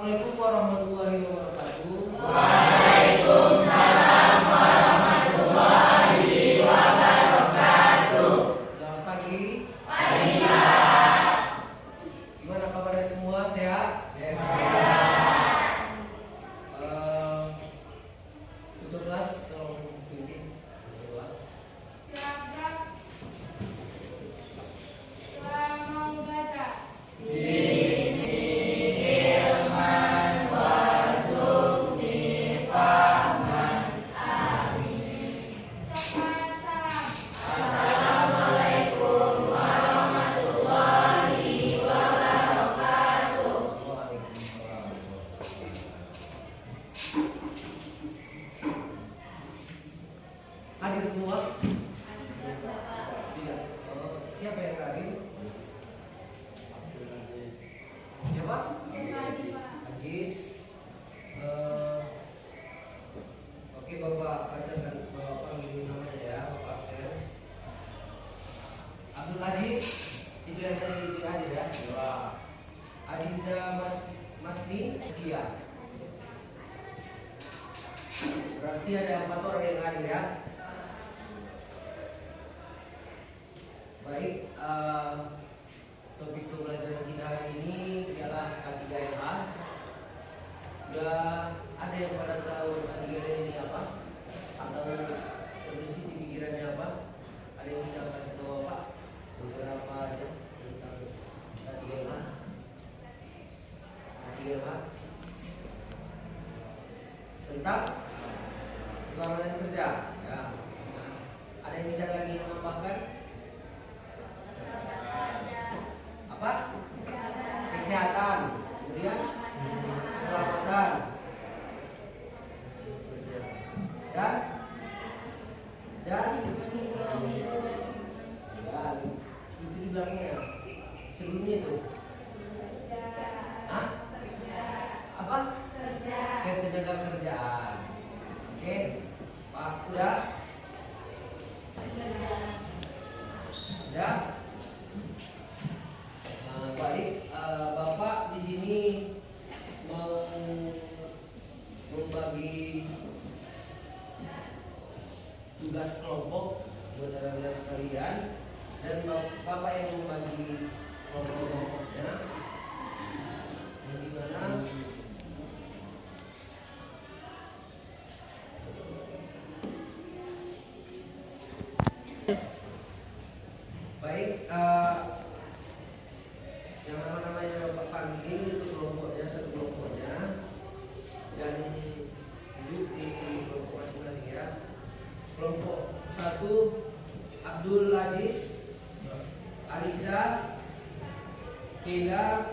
Assalamualaikum warahmatullahi wabarakatuh. Waalaikumsalam warahmatullahi wabarakatuh. Selamat pagi. Pagi Pak. Gimana kabarnya semua? Sehat? Untuk kelas tolong pimpin. Siap-siap. Suara mau belajar. Ucapan salam. Assalamualaikum warahmatullahi wabarakatuh. Waalaikumsalam. Hadir semua? Tidak. Siapa yang hadir? Siapa? Ajis. Oke Bapak, bacakan Bapak panggil namanya ya, Bapak absen. Abdul Aziz, itu yang tadi hadir ya. Adinda Masni Kia. Berarti ada 4 orang yang hadir ya. Baik, topik pembelajaran kita hari ini ialah K3LH. Sudah ada yang pada tahu K3LH ini apa? Atau terbesit di pikirannya apa? Ada yang bisa kasih tahu Bapak beberapa aja tentang K3LH? K3LH tentang keselamatan kerja. Ya. Ada yang bisa lagi menambahkan? Apa? Kesehatan. Kemudian keselamatan. Dan itu di belakangnya. Sebelumnya itu. Hah? Apa? Ketenaga kerjaan. Oke. Pak, udah? Udah? Baik, Bapak di sini mau membagi tugas kelompok buat anak-anak sekalian, dan Bapak yang membagi kelompok-kelompoknya, yang dimana baik, yang namanya Bapak panggil itu kelompoknya, satu kelompoknya, dan duduk di kelompok masing-masing ya. Kelompok 1 Abdul Aziz, Alisa, Kila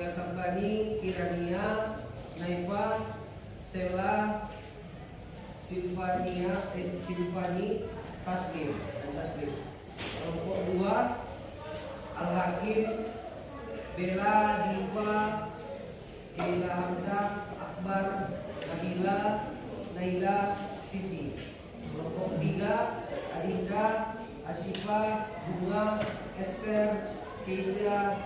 Sambani, Kirania, Naifa, Sela, Silvani, Taslim dan Taslim. Kelompok 2 Al-Hakim, Bella, Diva, Keila Hamzah, Akbar, Nabila, Naila, Siti. Kelompok 3 Adinda, Asyifa, Bunga, Esther, Keisha,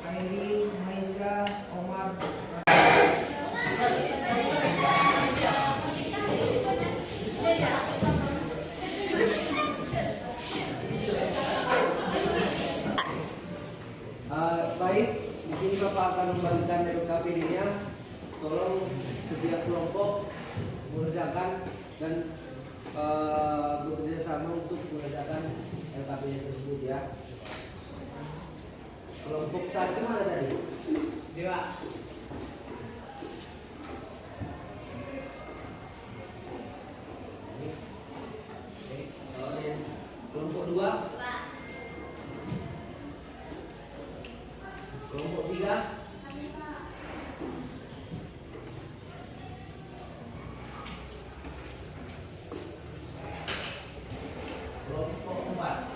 Airi, Maisha, Omar. Baik, di sini Bapak akan membagikan LKPD-nya. Tolong setiap kelompok mengerjakan dan bekerja sama untuk mengerjakan LKPD tersebut ya. Kelompok 1 mana tadi? Dewa. Kelompok 2 Kelompok 3 Kelompok 4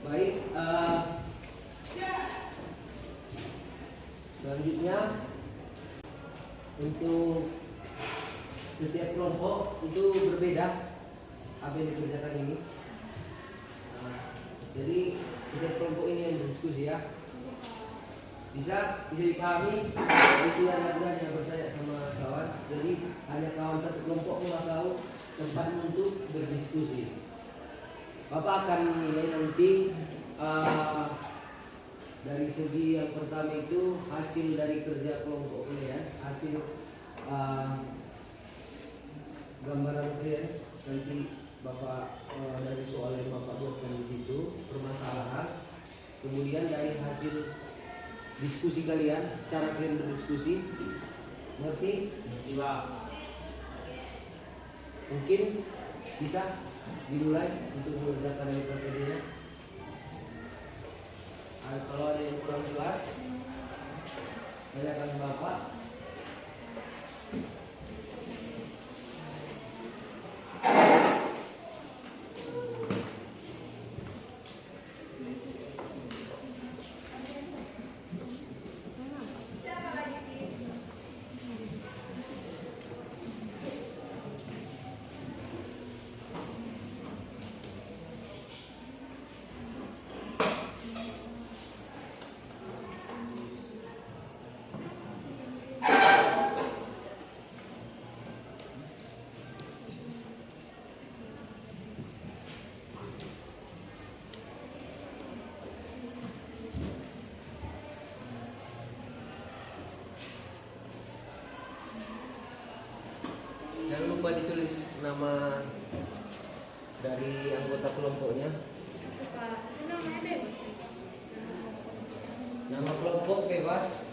Baik, selanjutnya untuk setiap kelompok itu berbeda apa yang dikerjakan ini. Jadi setiap kelompok ini yang berdiskusi ya. Bisa dipahami. Itu yang hanya bertanya sama kawan. Jadi hanya kawan satu kelompok pun tahu tempat untuk berdiskusi. Bapak akan menilai nanti dari segi yang pertama itu hasil dari kerja kelompok kalian, hasil gambaran kalian nanti Bapak dari soal yang Bapak buatkan di situ permasalahan, kemudian dari hasil diskusi kalian, cara kalian berdiskusi, ngerti? Mungkin bisa dimulai untuk mengerjakan metodenya. Kalau ada yang kurang jelas, tanyakan Bapak. Jangan lupa ditulis nama dari anggota kelompoknya. Nama kelompok bebas.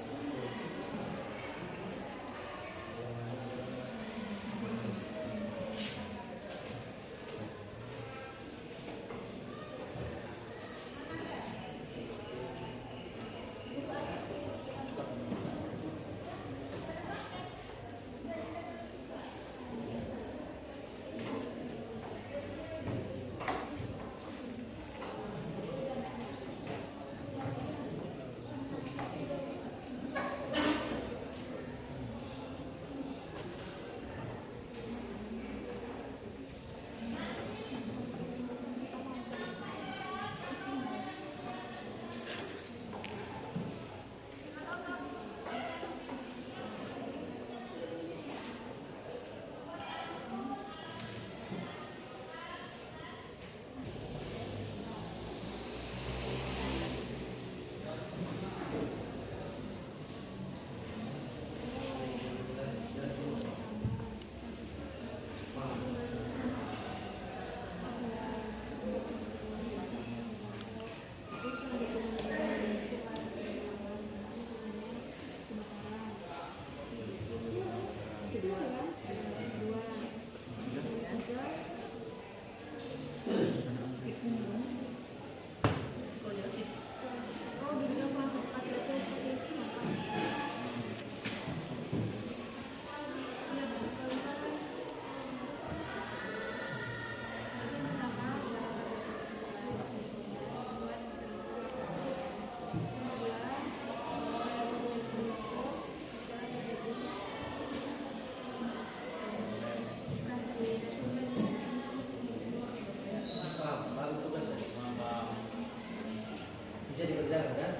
Bisa dikerjakan kan?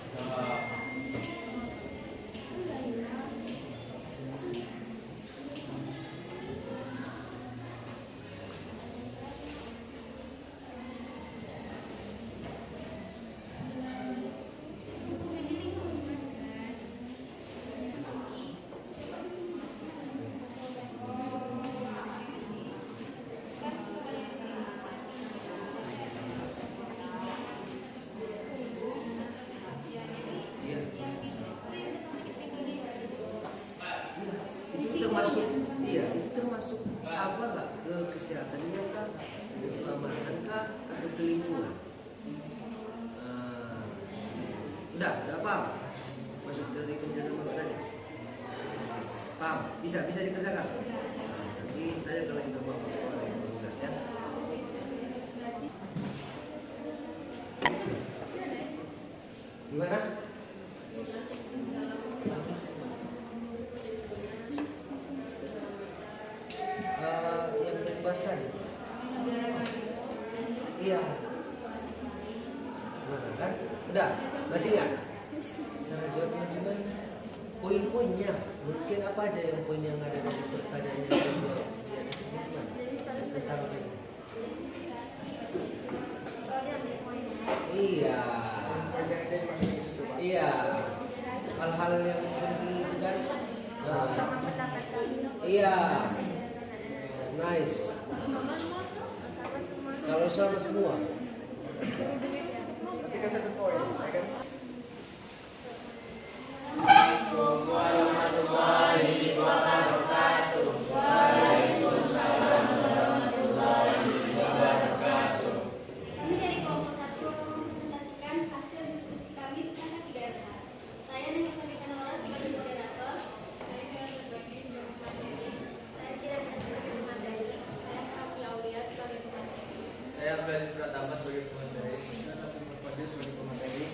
Itu termasuk apa nggak ke kesehatannya kah, keselamatan kah, atau ke lingkungan? Udah paham? Masuk dari kerja sama tadi. Paham? Bisa dikerjakan. Nanti tanya kalau kita mau tugas ya. Gimana? Yang bebas tadi? Iya. Nah, kan? Udah, masih nggak? Cara jawabnya gimana? Poin-poinnya, mungkin apa aja yang poin yang ada di pertanyaannya yang jawab di atas ini gimana? Tentang ini. Iya. Iya. Hal-hal yang penting itu kan. Nah, iya. Nice. Kalau sama semua. warahmatullahi wabarakatuh. Waalaikumsalam warahmatullahi wabarakatuh. Kami dari kelompok 1 mempresentasikan hasil diskusi kami tentang K3LH. Saya Nani Sabina Nora sebagai moderator. Saya Kira berbagi sebagai pemateri. Saya Kira sebagai pemateri. Saya Kami Aulia sebagai pemateri. Saya Fredis Pratama sebagai pemateri. Saya Nasim Padi sebagai pemateri.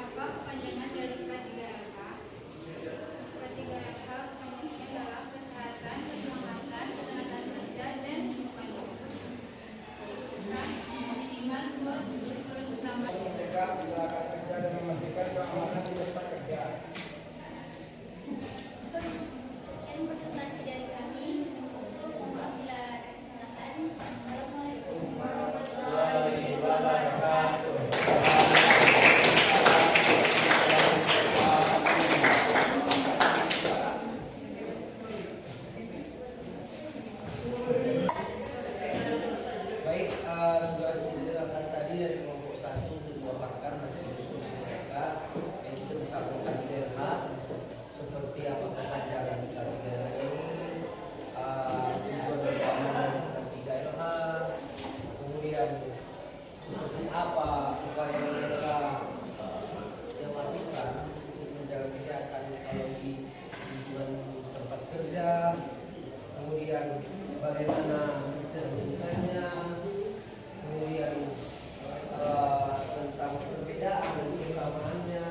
Apa kepanjangan dari K3LH? K3LH kepanjangannya adalah kesehatan, keselamatan, ketenagaan kerja, dan lingkungan. Bukan minimal 2 tujuan utama. Mencegah kecelakaan kerja dan memastikan keamanan di tempat kerja. Sekian presentasi dari kami. Mohon maaf bila ada kesalahan. Assalamualaikum warahmatullahi wabarakatuh. Baik, sudah didengarkan tadi dari kelompok 1 dan 2 pakar hasil diskusi mereka yaitu tentang K3LH, seperti apa kepanjangan K3LH ini, tujuan utama dari K3LH, kemudian seperti apa upaya mereka yang lakukan untuk menjaga kesehatan kalau di lingkungan tempat kerja, kemudian bagaimana mencerminkannya, kemudian tentang perbedaan dan kesamaannya.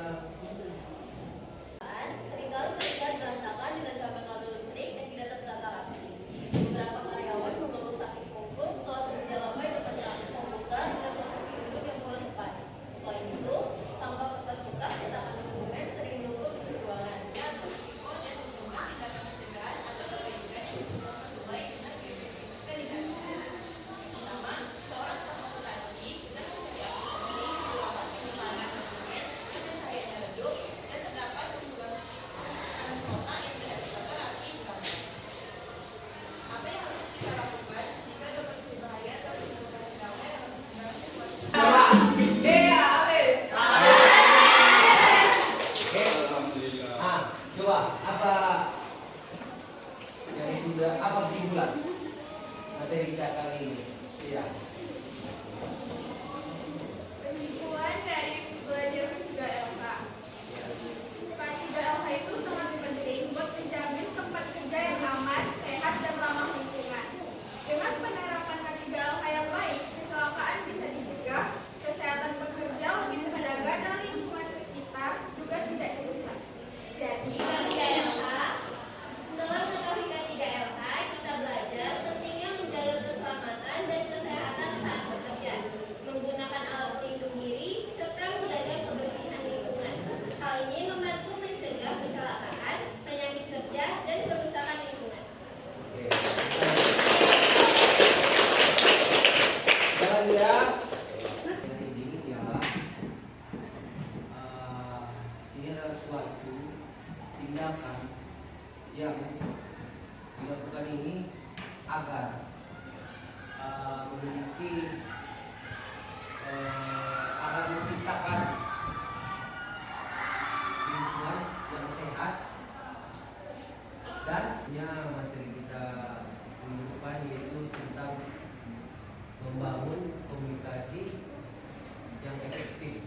Seringkali terlihat berantakan dengan kabel-kabel listrik yang tidak tertata rapi. Beberapa karyawan mengeluh sakit punggung setelah bekerja lama di depan komputer dan memasuki duduk yang mulai tepat. Selain itu, sampah kertas bekas cetakan dokumen sering menumpuk di ruangan. Coba apa yang sudah apa kesimpulan materi kita kali ini? Iya. Kesimpulan dari belajar K3LH. K3LH itu sangat penting buat menjamin tempat kerja yang aman, sehat, dan ramah lingkungan. Dengan penerapan K3LH yang baik, kecelakaan bisa dicegah, kesehatan pekerja lebih terjaga, dan lingkungan sekitar juga tidak dirusak. Jadi, K3LH, setelah mengetahui K3LH, kita belajar pentingnya menjaga keselamatan dan kesehatan saat bekerja, menggunakan alat pelindung diri, serta menjaga kebersihan lingkungan. Hal ini membantu mencegah kecelakaan, penyakit kerja, dan kerusakan lingkungan. Oke. Jalan ya. Ini ya. Ini adalah suatu tindakan yang dilakukan ini agar memiliki agar menciptakan lingkungan yang sehat dan materi kita minggu depan yaitu tentang membangun komunikasi yang efektif